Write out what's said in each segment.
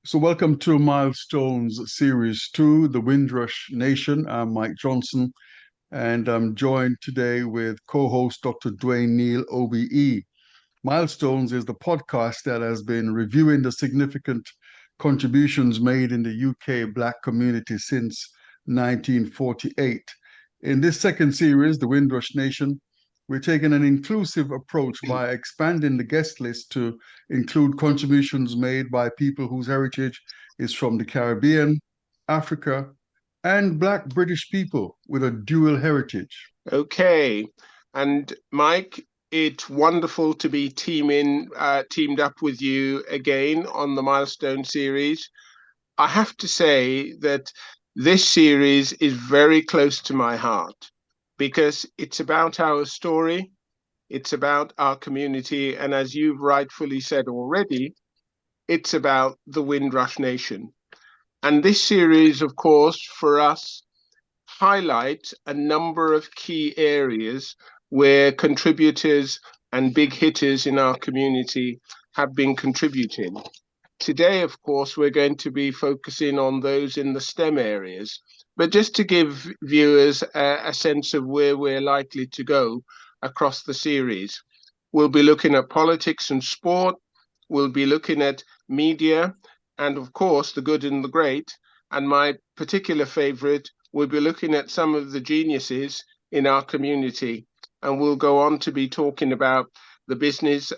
So welcome to Milestones Series 2, The Windrush Nation. I'm Mike Johnson, and I'm joined today with co-host Dr. Dwayne Neal, OBE. Milestones is the podcast that has been reviewing the significant contributions made in the UK Black community since 1948. In this second series, The Windrush Nation, we're taking an inclusive approach by expanding the guest list to include contributions made by people whose heritage is from the Caribbean, Africa, and Black British people with a dual heritage. Okay. And Mike, it's wonderful to be teamed up with you again on the Milestone series. I have to say that this series is very close to my heart because it's about our story, it's about our community, and as you've rightfully said already, it's about the Windrush Nation. And this series, of course, for us, highlights a number of key areas where contributors and big hitters in our community have been contributing. Today, of course, we're going to be focusing on those in the STEM areas. But just to give viewers a sense of where we're likely to go across the series, we'll be looking at politics and sport, we'll be looking at media, and of course, the good and the great. And my particular favorite, we'll be looking at some of the geniuses in our community. And we'll go on to be talking about the business,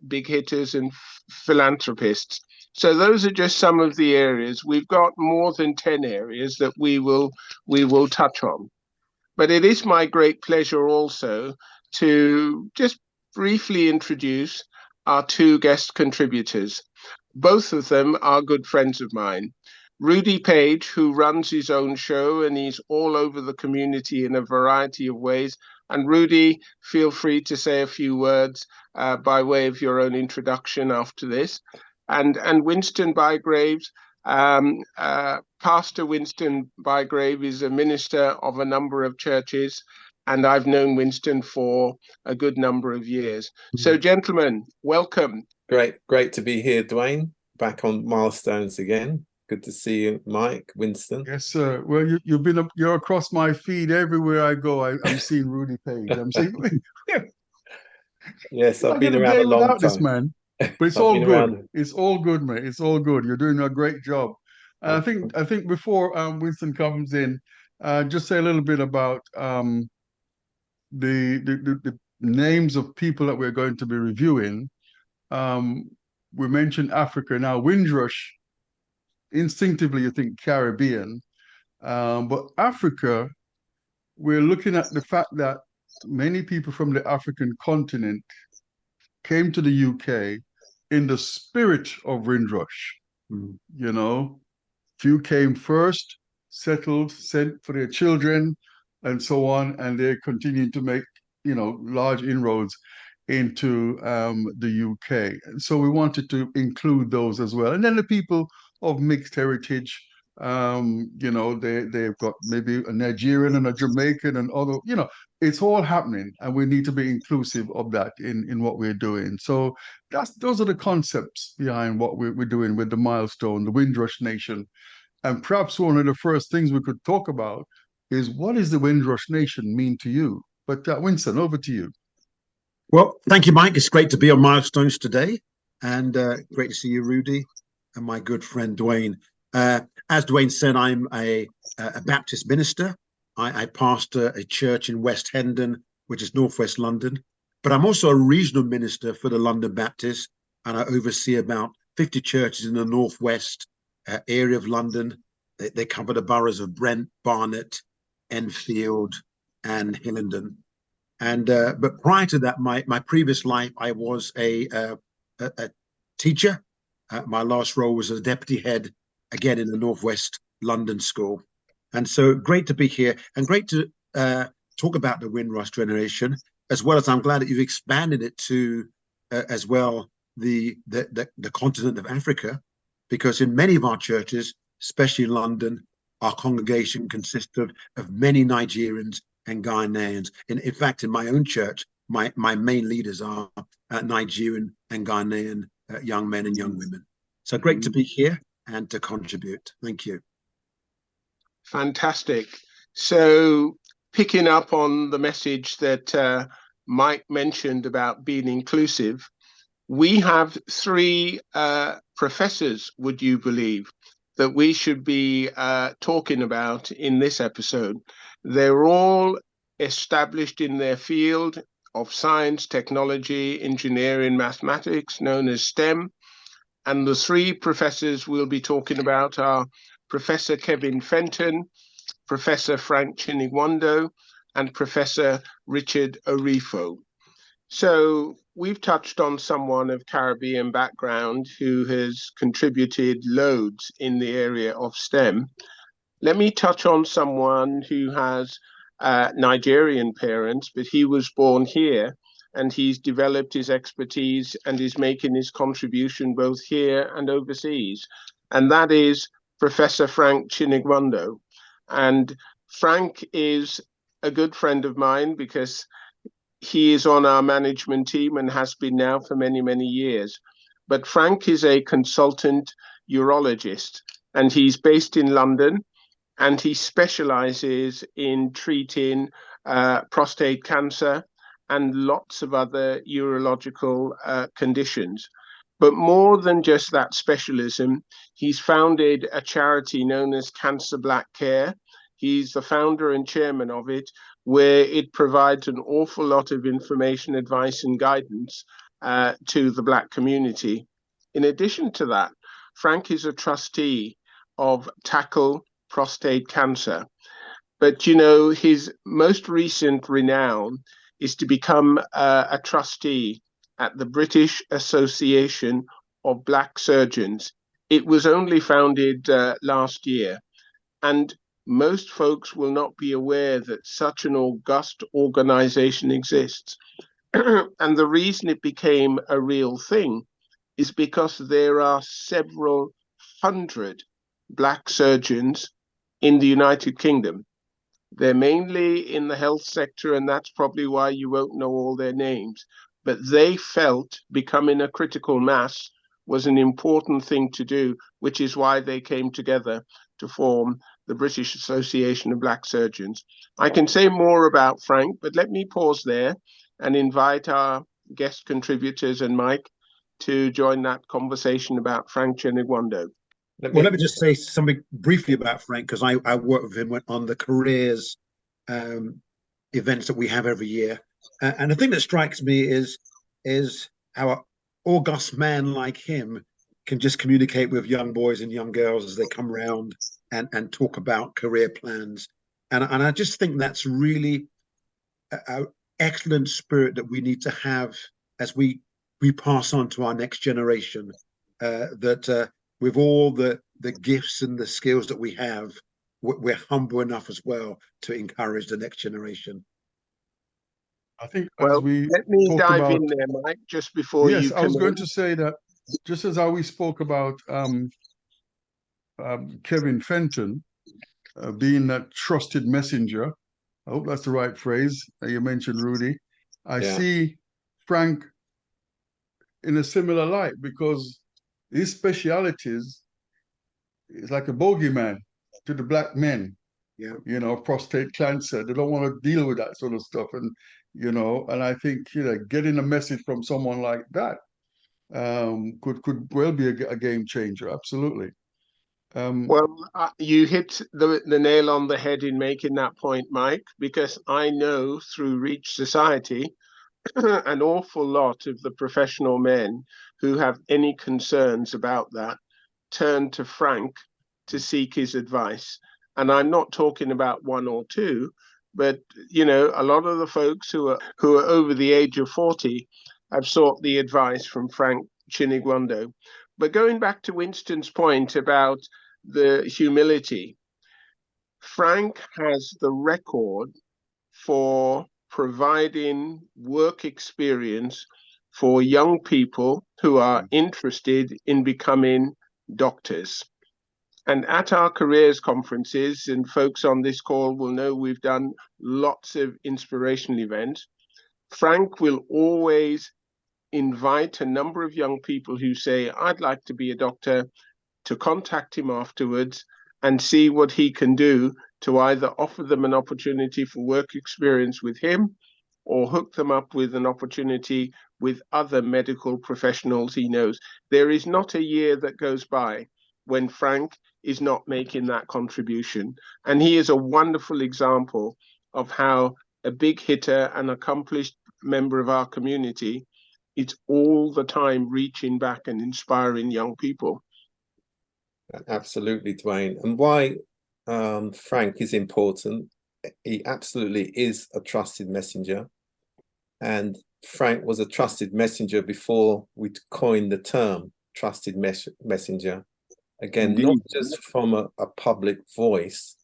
big hitters and philanthropists. So those are just some of the areas. We've got more than 10 areas that we will touch on. But it is my great pleasure also to just briefly introduce our two guest contributors. Both of them are good friends of mine. Rudy Page, who runs his own show, and he's all over the community in a variety of ways. And Rudy, feel free to say a few words by way of your own introduction after this. And Winston Bygraves, Pastor Winston Bygrave is a minister of a number of churches, and I've known Winston for a good number of years. So, gentlemen, welcome. Great to be here, Dwayne. Back on Milestones again. Good to see you, Mike, Winston. Yes, sir. Well, you're across my feed everywhere I go. I'm seeing Rudy Page. I'm seeing. Yes, I've been around a long time. This man, but it's all good. It's all good, mate. It's all good. You're doing a great job. And I think before Winston comes in, just say a little bit about the names of people that we're going to be reviewing. We mentioned Africa. Now, Windrush, instinctively you think Caribbean, but Africa, we're looking at the fact that many people from the African continent came to the UK in the spirit of Windrush. You know, few came first, settled, sent for their children, and so on, and they continued to make, large inroads into the UK. So we wanted to include those as well. And then the people of mixed heritage, they've got maybe a Nigerian and a Jamaican and other, it's all happening, and we need to be inclusive of that in what we're doing. So those are the concepts behind what we're doing with the Milestone, the Windrush Nation. And perhaps one of the first things we could talk about is, what does the Windrush Nation mean to you? But Winston, over to you. Well, thank you, Mike. It's great to be on Milestones today, and great to see you, Rudy, and my good friend Dwayne. As Dwayne said, I'm a Baptist minister. I pastor a church in West Hendon, which is northwest London, but I'm also a regional minister for the London Baptist, and I oversee about 50 churches in the northwest area of London. They cover the boroughs of Brent, Barnet, Enfield, and Hillingdon. And but prior to that, my previous life, I was a teacher. My last role was as a deputy head, again in the northwest London school. And so great to be here, and great to talk about the Windrush generation, as well as I'm glad that you've expanded it to as well the continent of Africa, because in many of our churches, especially in London, our congregation consists of many Nigerians and Ghanaians. In fact, in my own church, my main leaders are Nigerian and Ghanaian young men and young women. So great to be here. and to contribute. Thank you. Fantastic. So picking up on the message that Mike mentioned about being inclusive, we have three professors, would you believe, that we should be talking about in this episode. They're all established in their field of science, technology, engineering, mathematics, known as STEM. And the three professors we'll be talking about are Professor Kevin Fenton, Professor Frank Chinegwundoh, and Professor Richard Orifo. So we've touched on someone of Caribbean background who has contributed loads in the area of STEM. Let me touch on someone who has Nigerian parents, but he was born here and he's developed his expertise and is making his contribution both here and overseas. And that is Professor Frank Chinegwundoh. And Frank is a good friend of mine because he is on our management team and has been now for many, many years. But Frank is a consultant urologist and he's based in London and he specializes in treating prostate cancer and lots of other urological conditions. But more than just that specialism, he's founded a charity known as Cancer Black Care. He's the founder and chairman of it, where it provides an awful lot of information, advice, and guidance to the Black community. In addition to that, Frank is a trustee of Tackle Prostate Cancer. But, you know, his most recent renown is to become a trustee at the British Association of Black Surgeons. It was only founded last year, and most folks will not be aware that such an august organization exists. And the reason it became a real thing is because there are several hundred Black surgeons in the United Kingdom. They're mainly in the health sector, and that's probably why you won't know all their names. But they felt becoming a critical mass was an important thing to do, which is why they came together to form the British Association of Black Surgeons. I can say more about Frank, but let me pause there and invite our guest contributors and Mike to join that conversation about Frank Chinegwundoh. Let me just say something briefly about Frank, because I work with him on the careers events that we have every year. And the thing that strikes me is how an august man like him can just communicate with young boys and young girls as they come around and talk about career plans. And I just think that's really an excellent spirit that we need to have as we pass on to our next generation, that with all the gifts and the skills that we have, we're humble enough as well to encourage the next generation. I think well, as we let me dive about, in there, Mike, just before yes, you I was come going in. to say that just as how we spoke about Kevin Fenton being that trusted messenger, I hope that's the right phrase. You mentioned Rudy. I see Frank in a similar light because his specialities is like a bogeyman to the Black men. Yeah, you know, prostate cancer. They don't want to deal with that sort of stuff. And, you know, and I think, you know, getting a message from someone like that could well be a game changer. Absolutely. Well, you hit the nail on the head in making that point, Mike, because I know through Reach Society, an awful lot of the professional men who have any concerns about that turn to Frank to seek his advice. And I'm not talking about one or two, but, you know, a lot of the folks who are over the age of 40 have sought the advice from Frank Chinegwundoh. But going back to Winston's point about the humility, Frank has the record for providing work experience for young people who are interested in becoming doctors. And at our careers conferences, and folks on this call will know we've done lots of inspirational events, Frank will always invite a number of young people who say, I'd like to be a doctor, to contact him afterwards and see what he can do to either offer them an opportunity for work experience with him or hook them up with an opportunity with other medical professionals he knows. There is not a year that goes by when Frank is not making that contribution. And he is a wonderful example of how a big hitter, an accomplished member of our community, is all the time reaching back and inspiring young people. Absolutely, Dwayne. And why Frank is important, he absolutely is a trusted messenger. And Frank was a trusted messenger before we coined the term trusted messenger. Again, Indeed. not just from a public voice,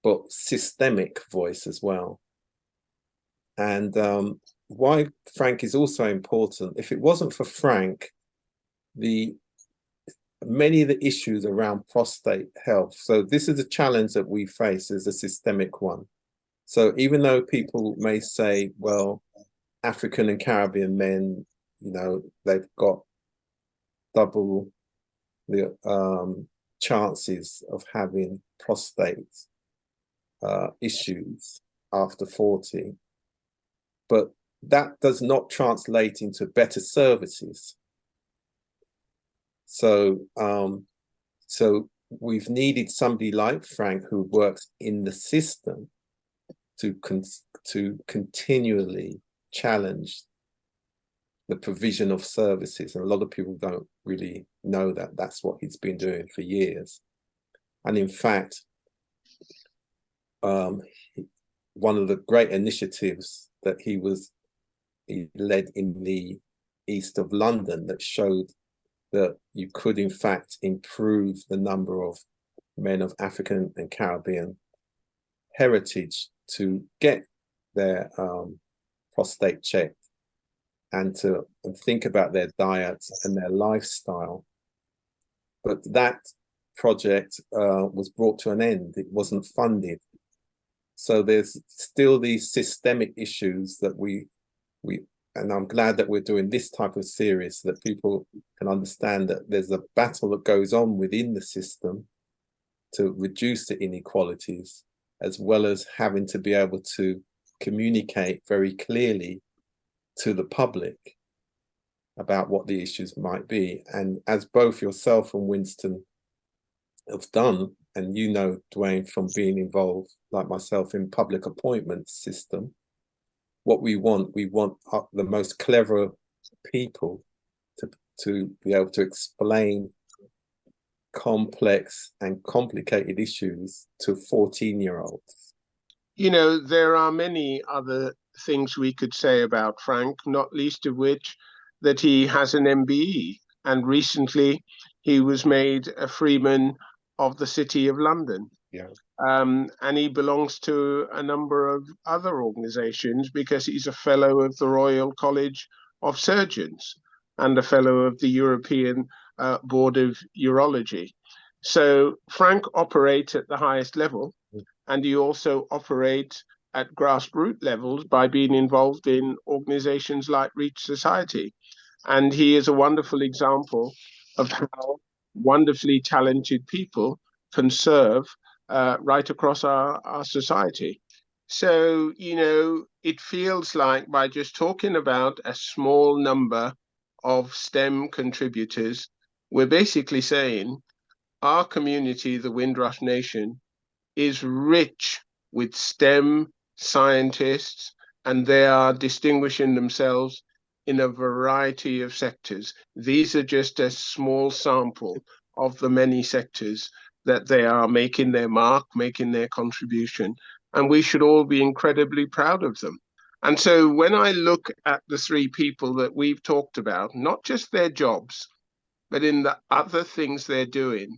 but systemic voice as well. And why Frank is also important, if it wasn't for Frank, many of the issues around prostate health. So this is a challenge that we face as a systemic one. So even though people may say, well, African and Caribbean men, you know, they've got double the chances of having prostate issues after 40, but that does not translate into better services. So, so we've needed somebody like Frank who works in the system to continually challenge the provision of services. And a lot of people don't really know that that's what he's been doing for years. And in fact, one of the great initiatives that he led in the east of London that showed that you could in fact improve the number of men of African and Caribbean heritage to get their prostate checked and to think about their diets and their lifestyle. But that project was brought to an end. It wasn't funded. So there's still these systemic issues that and I'm glad that we're doing this type of series so that people can understand that there's a battle that goes on within the system to reduce the inequalities, as well as having to be able to communicate very clearly to the public about what the issues might be. And as both yourself and Winston have done, and you know, Dwayne, from being involved, like myself, in public appointments system, what we want the most clever people to be able to explain complex and complicated issues to 14-year-olds. You know, there are many other things we could say about Frank, not least of which that he has an MBE, and recently he was made a Freeman of the City of London. Yeah. And he belongs to a number of other organizations because he's a fellow of the Royal College of Surgeons and a fellow of the European Board of Urology. So Frank operates at the highest level, and he also operates at grassroots levels by being involved in organizations like Reach Society. And he is a wonderful example of how wonderfully talented people can serve right across our society. So, you know, it feels like by just talking about a small number of STEM contributors, we're basically saying our community, the Windrush Nation, is rich with STEM scientists, and they are distinguishing themselves in a variety of sectors. These are just a small sample of the many sectors that they are making their mark, making their contribution, and we should all be incredibly proud of them. And so when I look at the three people that we've talked about, not just their jobs, but in the other things they're doing,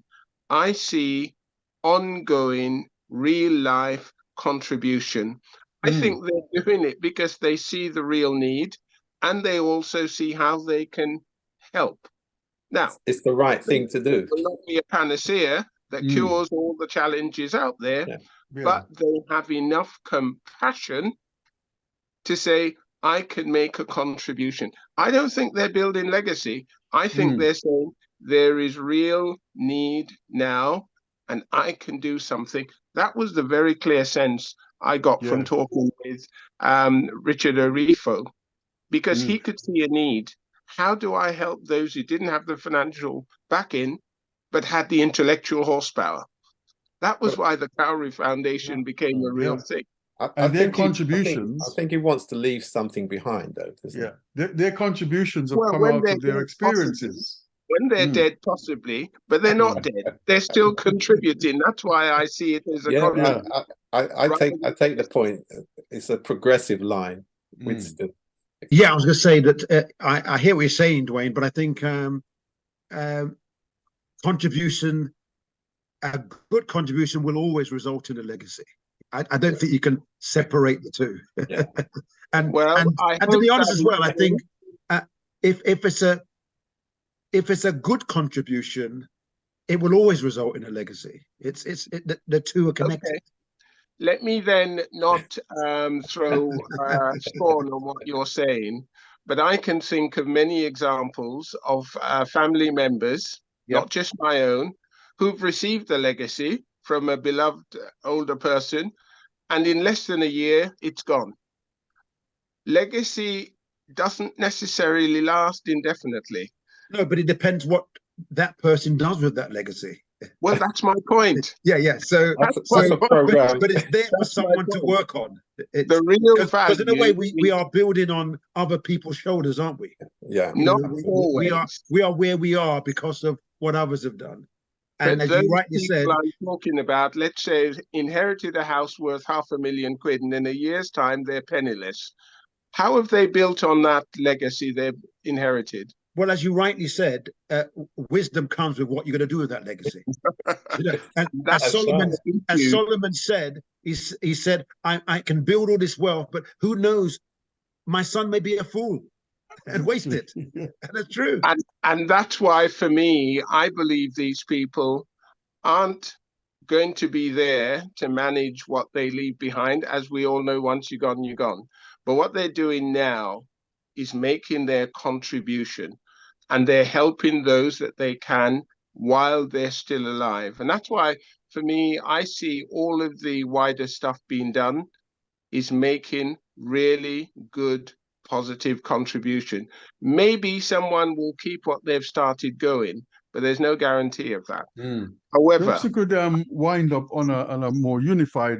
I see ongoing real life contribution. I think they're doing it because they see the real need, and they also see how they can help. Now, it's the right thing to do. It will not be a panacea that cures all the challenges out there, but they have enough compassion to say, I can make a contribution. I don't think they're building legacy. I think they're saying, there is real need now, and I can do something. That was the very clear sense I got from talking with Richard Orifo, because he could see a need. How do I help those who didn't have the financial backing, but had the intellectual horsepower? That was why the Cowrie Foundation became a real thing. I think he wants to leave something behind, though, doesn't he? Their contributions have come out of their experiences. When they're dead, possibly, but they're not dead. They're still contributing. That's why I see it as a contribution. I take the point. It's a progressive line. Yeah, I was going to say that I hear what you're saying, Dwayne, but I think contribution, a good contribution, will always result in a legacy. I don't think you can separate the two. and to be honest as well, I think if it's a good contribution, it will always result in a legacy. The two are connected. Okay. Let me then not throw scorn on what you're saying, but I can think of many examples of family members, not just my own, who've received a legacy from a beloved older person, and in less than a year, it's gone. Legacy doesn't necessarily last indefinitely. No, but it depends what that person does with that legacy. Well, that's my point. Yeah. So but it's there for someone to work on. The real value. Because in a way, we are building on other people's shoulders, aren't we? Yeah. Not always. We are where we are because of what others have done. And but as you rightly said, I'm talking about, let's say, inherited a house worth £500,000, and in a year's time they're penniless. How have they built on that legacy they've inherited? Well, as you rightly said, wisdom comes with what you're going to do with that legacy. And as Solomon said, he said, I can build all this wealth, but who knows? My son may be a fool and waste it. And that's true. And that's why, for me, I believe these people aren't going to be there to manage what they leave behind. As we all know, once you're gone, you're gone. But what they're doing now is making their contribution, and they're helping those that they can while they're still alive. And that's why, for me, I see all of the wider stuff being done is making really good, positive contribution. Maybe someone will keep what they've started going, but there's no guarantee of that. However, perhaps you could wind up on a more unified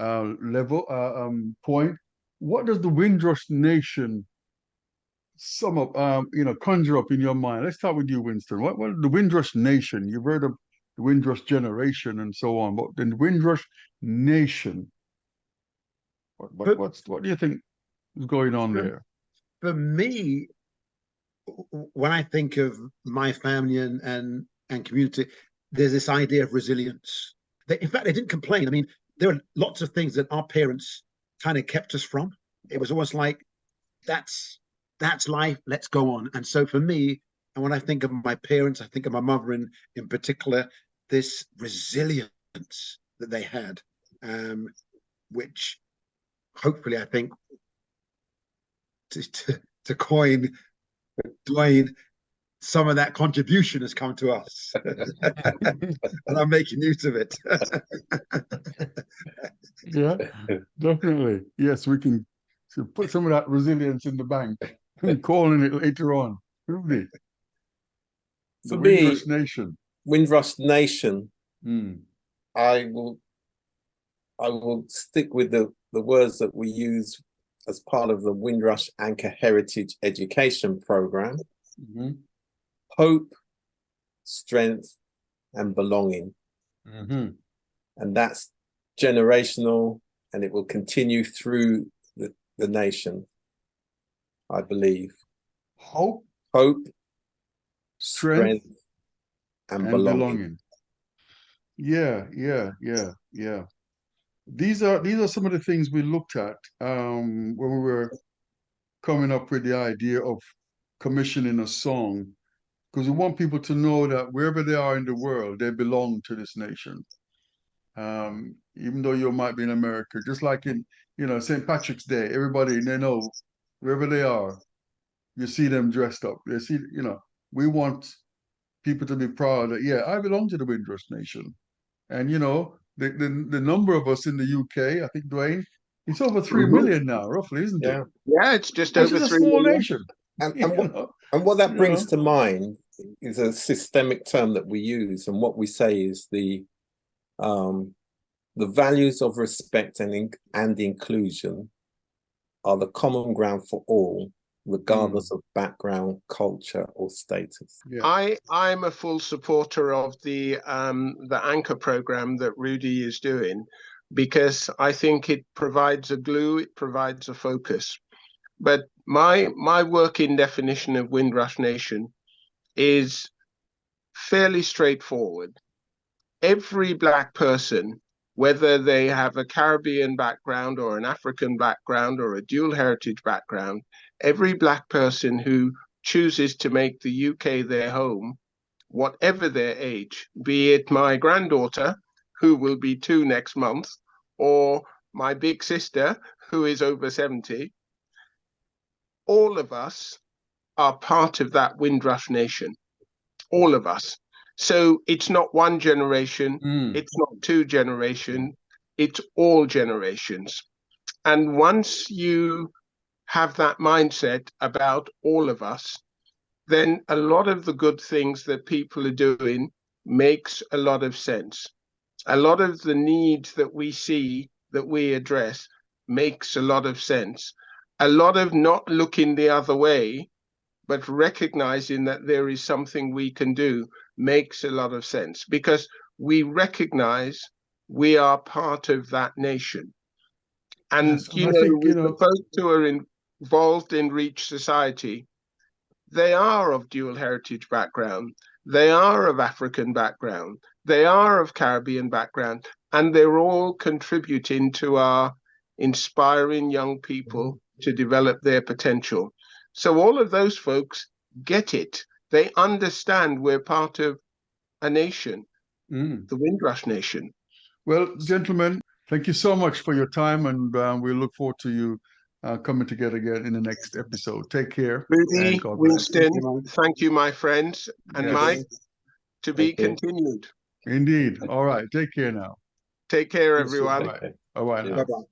level point. What does the Windrush Nation conjure up in your mind? Let's start with you, Winston. What the Windrush Nation? You've heard of the Windrush generation and so on, but the Windrush Nation, what do you think is going on there? For me, when I think of my family and community, there's this idea of resilience. In fact, they didn't complain. I mean, there are lots of things that our parents kind of kept us from. It was almost like, that's life, let's go on. And so for me, and when I think of my parents, I think of my mother in particular, this resilience that they had, which hopefully, I think, to coin Dwayne, some of that contribution has come to us. And I'm making use of it. Yeah, definitely. Yes, we can put some of that resilience in the bank and calling it later on. Really. For me, Windrush Nation. Windrush Nation, I will stick with the words that we use as part of the Windrush Anchor Heritage Education Program. Hope, strength, and belonging. And that's generational, and it will continue through the nation, I believe. Hope, strength, and belonging. Yeah. These are some of the things we looked at when we were coming up with the idea of commissioning a song, because we want people to know that wherever they are in the world, they belong to this nation. Even though you might be in America, just like in St. Patrick's Day, everybody, they know wherever they are, you see them dressed up. They see, we want people to be proud that, yeah, I belong to the Windrush Nation. And, you know, the number of us in the UK, I think, Dwayne, it's over 3 million now, roughly, isn't it? Yeah, it's just Which over is a 3 small million. nation. And what that you brings know. to mind is a systemic term that we use, and what we say is the values of respect and inclusion are the common ground for all, regardless of background, culture, or status. Yeah. I'm a full supporter of the anchor program that Rudy is doing, because I think it provides a glue, it provides a focus. But my working definition of Windrush Nation is fairly straightforward. Every Black person, whether they have a Caribbean background or an African background or a dual heritage background, every Black person who chooses to make the UK their home, whatever their age, be it my granddaughter, who will be 2 next month, or my big sister, who is over 70, all of us are part of that Windrush Nation. All of us. So it's not one generation, it's not 2 generations, it's all generations. And once you have that mindset about all of us, then a lot of the good things that people are doing makes a lot of sense. A lot of the needs that we see, that we address, makes a lot of sense. A lot of not looking the other way, but recognizing that there is something we can do makes a lot of sense, because we recognize we are part of that nation. And, Yes, you I know, think, with the folks who are involved in Reach Society, they are of dual heritage background, they are of African background, they are of Caribbean background, and they're all contributing to our inspiring young people to develop their potential. So all of those folks get it. They understand we're part of a nation, the Windrush Nation. Well, gentlemen, thank you so much for your time, and we look forward to you coming together again in the next episode. Take care. Rudy, and God bless. Winston, thank you, my friends. And Yes. Mike, to be continued. Indeed. All right. Take care now. Take care, everyone. Bye-bye now. Bye-bye.